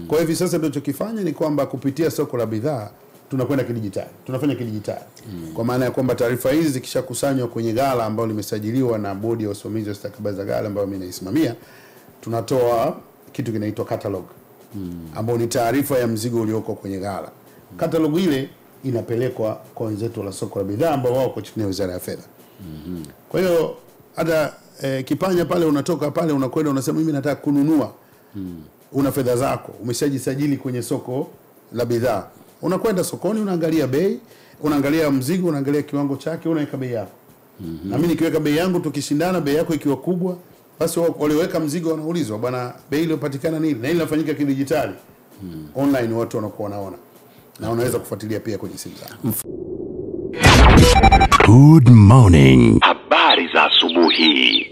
Kwa hiyo hivi sasa tunachokifanya ni kwamba kupitia soko la bidhaa tunakwenda kidijitali. Tunafanya kidijitali. Kwa maana ya kwamba taarifa hizi zikishakusanywa kwenye ghala ambalo limesajiliwa na bodi ya usimamizi wa stakabadhi za ghala ambayo mimi naisimamia, tunatoa kitu kinaitwa catalog. Ambao ni taarifa ya mzigo ulioko kwenye ghala. Catalog ile inapelekwa kwa wenzetu la soko la bidhaa ambao wao kwa chini ya Wizara ya Fedha. Kwa hiyo hata kipanya pale unatoka pale unakwenda unasema mimi nataka kununua. Una fedha zako, umeshajisajili kwenye soko la bidhaa. Unakwenda sokoni, unaangalia bei, unaangalia mzigo, unaangalia kiwango chake, unaweka bei yako. Na mimi nikiweka bei yangu tukishindana, bei yako ikiwa kubwa, basi walioweka mzigo wanaulizwa, bwana bei iliyopatikana nini? Na ile inafanyika kidijitali. Online watu wanakuwa wanaona. Na unaweza kufuatilia pia kwenye simu zako. Good morning. Habari za asubuhi.